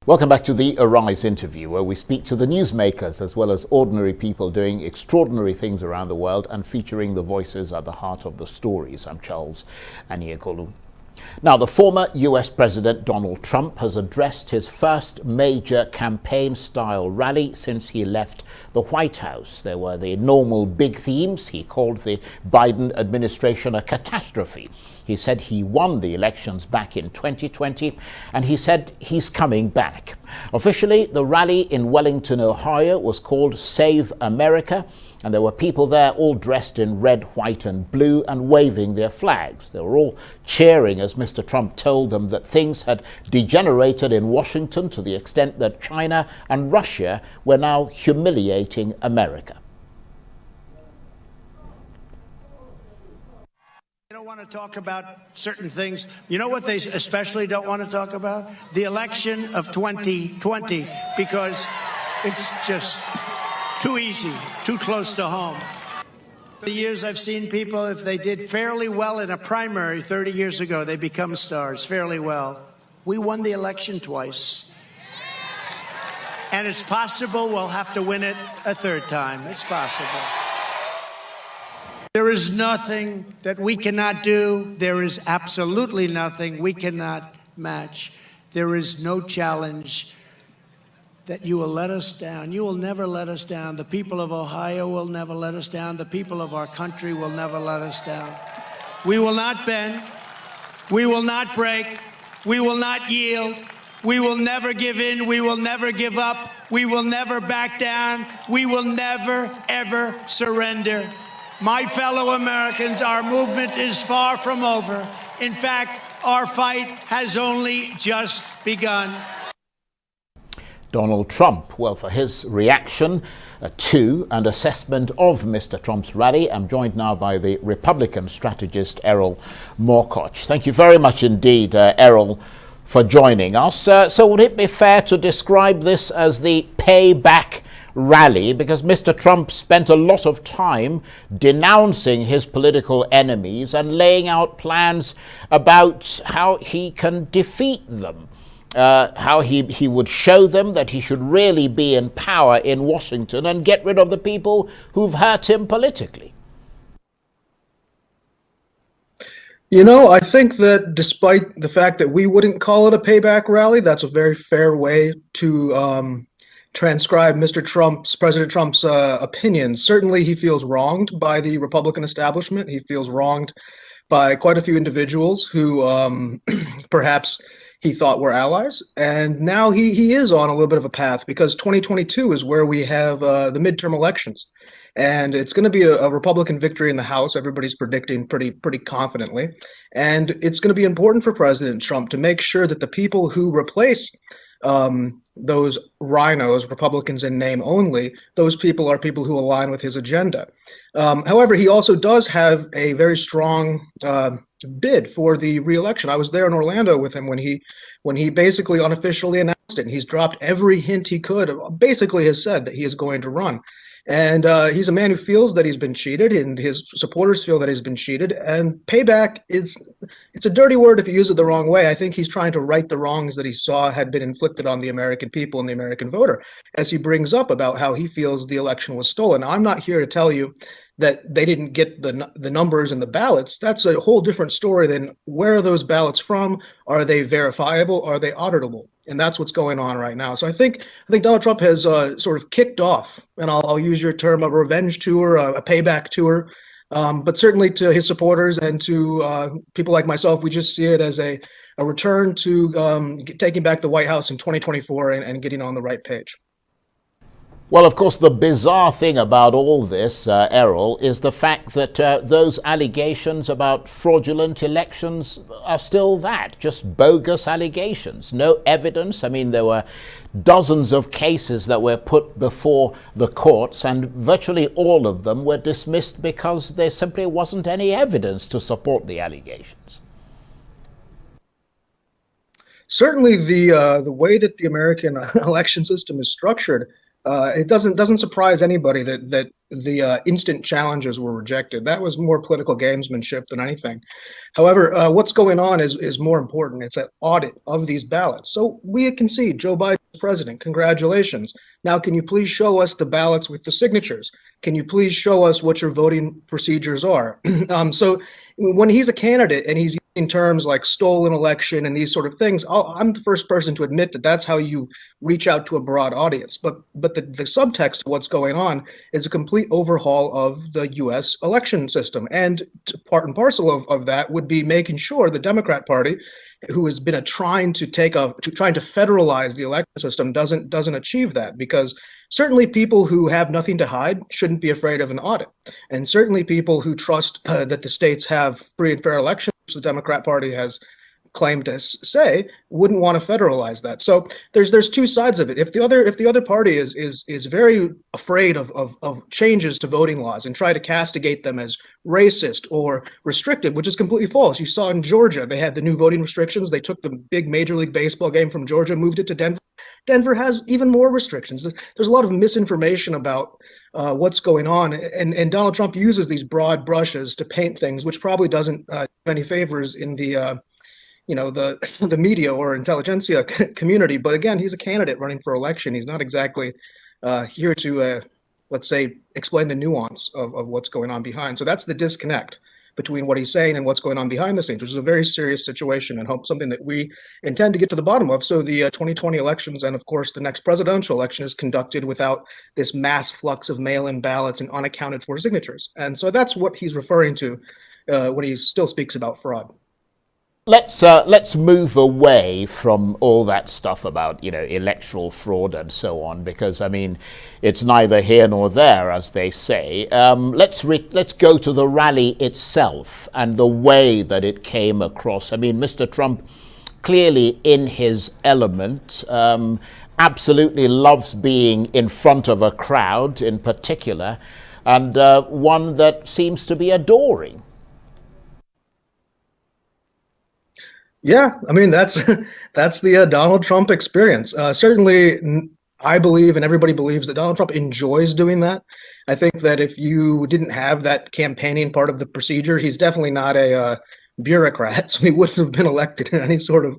Welcome back to the Arise interview, where we speak to the newsmakers as well as ordinary people doing extraordinary things around the world and featuring the voices at the heart of the stories. I'm Charles Aniagolu. Now, the former US President Donald Trump has addressed his first major campaign-style rally since he left the White House. There were the normal big themes. He called the Biden administration a catastrophe. He said he won the elections back in 2020, and he said he's coming back. Officially, the rally in Wellington, Ohio was called Save America, and there were people there all dressed in red, white and blue and waving their flags. They were all cheering as Mr. Trump told them that things had degenerated in Washington to the extent that China and Russia were now humiliating America. They don't want to talk about certain things. You know what they especially don't want to talk about? The election of 2020, because it's just too easy, too close to home. For years I've seen people, if they did fairly well in a primary 30 years ago, they become stars fairly well. We won the election twice. And it's possible we'll have to win it a third time. It's possible. There is nothing that we cannot do. There is absolutely nothing we cannot match. There is no challenge that you will let us down. You will never let us down. The people of Ohio will never let us down. The people of our country will never let us down. We will not bend. We will not break. We will not yield. We will never give in. We will never give up. We will never back down. We will never, ever surrender. My fellow Americans, our movement is far from over. In fact, our fight has only just begun. Donald Trump, well, for his reaction to and assessment of Mr. Trump's rally, I'm joined now by the Republican strategist Erol Morkoc. Thank you very much indeed, Erol, for joining us. So would it be fair to describe this as the payback rally, because Mr. Trump spent a lot of time denouncing his political enemies and laying out plans about how he can defeat them, how he would show them that he should really be in power in Washington and get rid of the people who've hurt him politically? You know, I think that despite the fact that we wouldn't call it a payback rally, that's a very fair way to transcribe President Trump's opinions. Certainly, he feels wronged by the Republican establishment. He feels wronged by quite a few individuals who perhaps he thought were allies. And now he is on a little bit of a path, because 2022 is where we have the midterm elections. And it's going to be a Republican victory in the House. Everybody's predicting pretty confidently. And it's going to be important for President Trump to make sure that the people who replace those rhinos, Republicans in name only, those people are people who align with his agenda. However, he also does have a very strong bid for the reelection. I was there in Orlando with him when he basically unofficially announced it. And he's dropped every hint he could, basically has said that he is going to run. And he's a man who feels that he's been cheated, and his supporters feel that he's been cheated. And payback it's a dirty word if you use it the wrong way. I think he's trying to right the wrongs that he saw had been inflicted on the American people and the American voter, as he brings up about how he feels the election was stolen. Now, I'm not here to tell you that they didn't get the numbers and the ballots. That's a whole different story than where are those ballots from? Are they verifiable? Are they auditable? And that's what's going on right now. So I think Donald Trump has sort of kicked off, and I'll use your term, a revenge tour, a payback tour. But certainly to his supporters and to people like myself, we just see it as a return to taking back the White House in 2024 and getting on the right page. Well, of course, the bizarre thing about all this, Errol, is the fact that those allegations about fraudulent elections are still that, just bogus allegations, no evidence. I mean, there were dozens of cases that were put before the courts, and virtually all of them were dismissed because there simply wasn't any evidence to support the allegations. Certainly, the way that the American election system is structured It doesn't surprise anybody that the instant challenges were rejected. That was more political gamesmanship than anything. However, what's going on is more important. It's an audit of these ballots. So we concede Joe Biden is president. Congratulations. Now, can you please show us the ballots with the signatures? Can you please show us what your voting procedures are? So when he's a candidate and he's using terms like stolen election and these sort of things, I'm the first person to admit that that's how you reach out to a broad audience. But the subtext of what's going on is a complete overhaul of the U.S. election system. And part and parcel of that would be making sure the Democrat Party, who has been trying to federalize the election system, doesn't achieve that, because certainly people who have nothing to hide shouldn't be afraid of an audit, and certainly people who trust that the states have free and fair elections, which the Democrat Party has claimed to say, wouldn't want to federalize that. So there's two sides of it. If the other party is very afraid of changes to voting laws and try to castigate them as racist or restrictive, which is completely false. You saw in Georgia, they had the new voting restrictions. They took the big Major League Baseball game from Georgia, moved it to Denver. Denver has even more restrictions. There's a lot of misinformation about what's going on, and Donald Trump uses these broad brushes to paint things, which probably doesn't do any favors in the the media or intelligentsia community. But again, he's a candidate running for election. He's not exactly here to, let's say, explain the nuance of what's going on behind. So that's the disconnect between what he's saying and what's going on behind the scenes, which is a very serious situation, and hope something that we intend to get to the bottom of. So the 2020 elections, and of course the next presidential election, is conducted without this mass flux of mail-in ballots and unaccounted for signatures. And so that's what he's referring to when he still speaks about fraud. Let's move away from all that stuff about electoral fraud and so on, because I mean it's neither here nor there, as they say. Let's go to the rally itself and the way that it came across. I mean, Mr. Trump, clearly in his element, absolutely loves being in front of a crowd in particular, and one that seems to be adoring. Yeah, I mean that's the Donald Trump experience. Certainly, I believe, and everybody believes, that Donald Trump enjoys doing that. I think that if you didn't have that campaigning part of the procedure, he's definitely not a bureaucrat, so he wouldn't have been elected in any sort of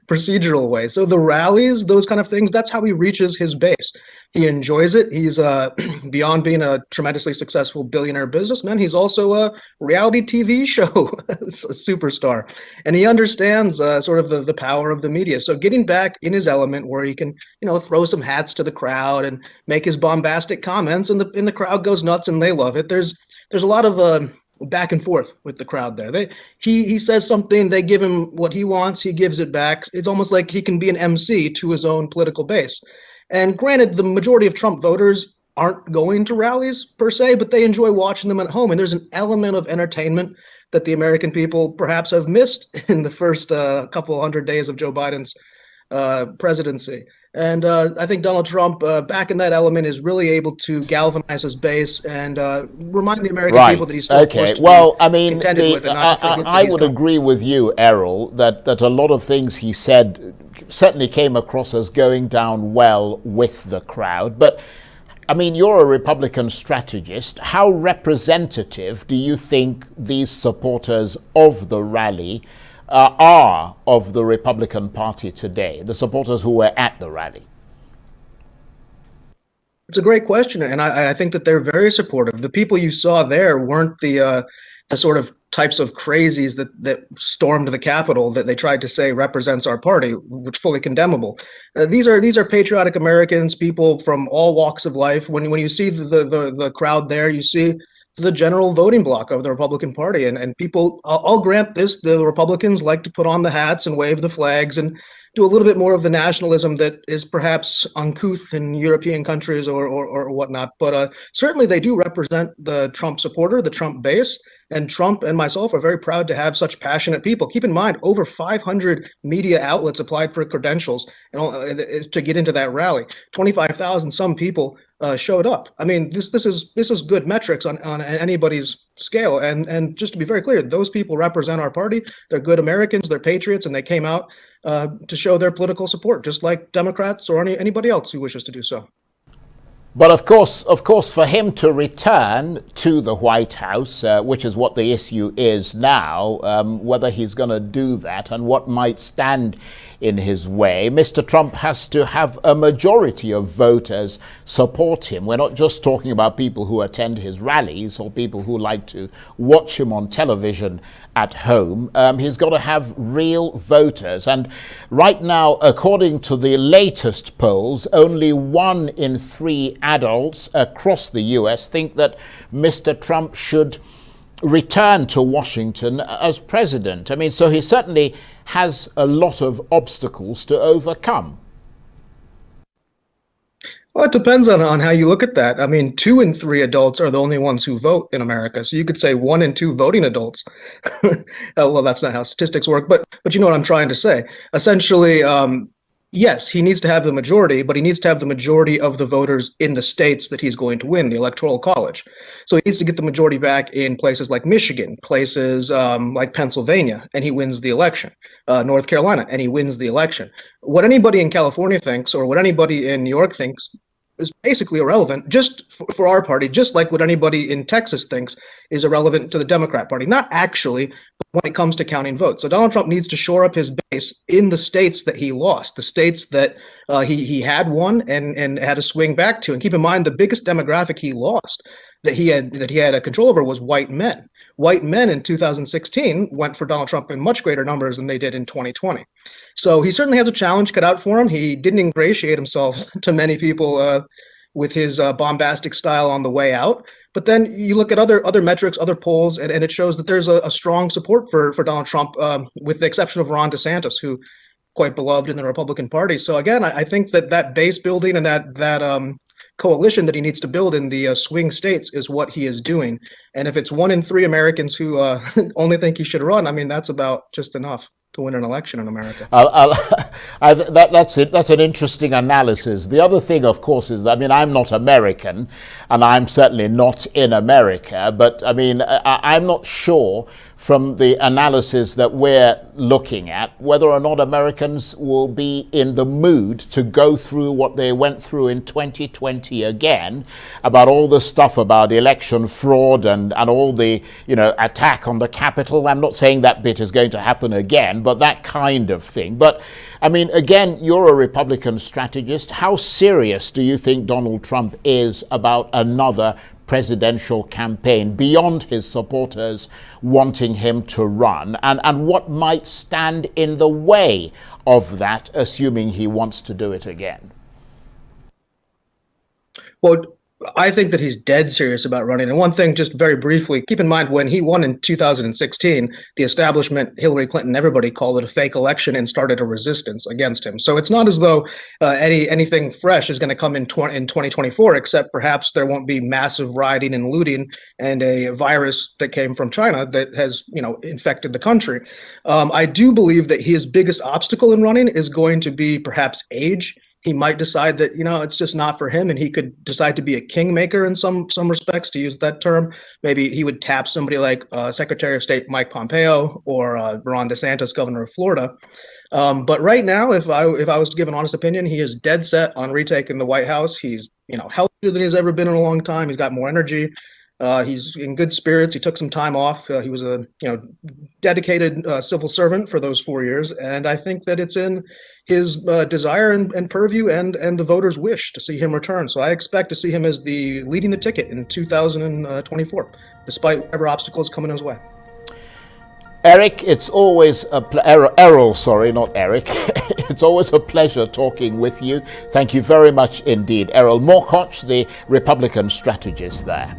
procedural way. So the rallies, those kind of things, that's how he reaches his base. He enjoys it. He's beyond being a tremendously successful billionaire businessman, he's also a reality TV show superstar, and he understands sort of the power of the media. So getting back in his element, where he can throw some hats to the crowd and make his bombastic comments, and the crowd goes nuts and they love it. There's a lot of back and forth with the crowd there. He says something, they give him what he wants, he gives it back. It's almost like he can be an MC to his own political base. And granted, the majority of Trump voters aren't going to rallies per se, but they enjoy watching them at home. And there's an element of entertainment that the American people perhaps have missed in the first couple hundred days of Joe Biden's presidency. And I think Donald Trump, back in that element, is really able to galvanize his base and remind the American people that he's still forced to be contended with, and not to forget I would agree with you, Errol, that a lot of things he said certainly came across as going down well with the crowd. But I mean, you're a Republican strategist. How representative do you think these supporters of the rally are of the Republican Party today, the supporters who were at the rally? It's a great question, and I think that they're very supportive. The people you saw there weren't the sort of types of crazies that stormed the Capitol that they tried to say represents our party, which fully condemnable. These are patriotic Americans, people from all walks of life. When you see the crowd there, you see the general voting bloc of the Republican Party, and people. I'll grant this: the Republicans like to put on the hats and wave the flags and do a little bit more of the nationalism that is perhaps uncouth in European countries or whatnot. But certainly they do represent the Trump supporter, the Trump base, and Trump and myself are very proud to have such passionate people. Keep in mind, over 500 media outlets applied for credentials to get into that rally. 25,000 some people showed up. I mean, this is good metrics on anybody's scale. And just to be very clear, those people represent our party. They're good Americans, they're patriots, and they came out to show their political support, just like Democrats or anybody else who wishes to do so. But of course, for him to return to the White House, which is what the issue is now, whether he's going to do that and what might stand in his way, Mr. Trump has to have a majority of voters support him. We're not just talking about people who attend his rallies or people who like to watch him on television at home. He's got to have real voters. And right now, according to the latest polls, only 1 in 3 adults across the US think that Mr. Trump should return to Washington as president. I mean, so he certainly has a lot of obstacles to overcome. Well, it depends on how you look at that. I mean, 2 in 3 adults are the only ones who vote in America. So you could say 1 in 2 voting adults. Well, that's not how statistics work, but you know what I'm trying to say. Essentially, yes, he needs to have the majority, but he needs to have the majority of the voters in the states that he's going to win, the Electoral College. So he needs to get the majority back in places like Michigan, places like Pennsylvania, and he wins the election. North Carolina, and he wins the election. What anybody in California thinks, or what anybody in New York thinks, is basically irrelevant, just for our party, just like what anybody in Texas thinks is irrelevant to the Democrat Party. Not actually, but when it comes to counting votes. So Donald Trump needs to shore up his base in the states that he lost, the states that he had won and had to swing back to. And keep in mind, the biggest demographic he lost that he had a control over was white men. White men in 2016 went for Donald Trump in much greater numbers than they did in 2020. So he certainly has a challenge cut out for him. He didn't ingratiate himself to many people with his bombastic style on the way out. But then you look at other metrics, other polls, and it shows that there's a strong support for Donald Trump, with the exception of Ron DeSantis, who quite beloved in the Republican Party. So again, I think that base building and that coalition that he needs to build in the swing states is what he is doing. And if it's 1 in 3 Americans who only think he should run, I mean, that's about just enough to win an election in America. That's it. That's an interesting analysis. The other thing, of course, is that, I mean, I'm not American, and I'm certainly not in America, but I mean, I'm not sure from the analysis that we're looking at whether or not Americans will be in the mood to go through what they went through in 2020 again, about all the stuff about election fraud and all the, you know, attack on the Capitol. I'm not saying that bit is going to happen again, but that kind of thing. But I mean, again, you're a Republican strategist. How serious do you think Donald Trump is about another presidential campaign beyond his supporters wanting him to run, and what might stand in the way of that, assuming he wants to do it again? Well, I think that he's dead serious about running. And one thing, just very briefly, keep in mind, when he won in 2016, the establishment, Hillary Clinton, everybody called it a fake election and started a resistance against him. So it's not as though anything fresh is going to come in 2024, except perhaps there won't be massive rioting and looting and a virus that came from China that has, you know, infected the country. I do believe that his biggest obstacle in running is going to be perhaps age. He might decide that, you know, it's just not for him, and he could decide to be a kingmaker in some respects, to use that term. Maybe he would tap somebody like Secretary of State Mike Pompeo or Ron DeSantis, governor of Florida. But right now, if I was to give an honest opinion, he is dead set on retaking the White House. He's, you know, healthier than he's ever been in a long time. He's got more energy. He's in good spirits. He took some time off. He was a, you know, dedicated civil servant for those 4 years, and I think that it's in his desire and purview and the voters' wish to see him return. So I expect to see him as the leading the ticket in 2024, despite whatever obstacles coming his way. Eric, it's always a Errol, sorry, not Eric. It's always a pleasure talking with you. Thank you very much indeed. Erol Morkoc, the Republican strategist there.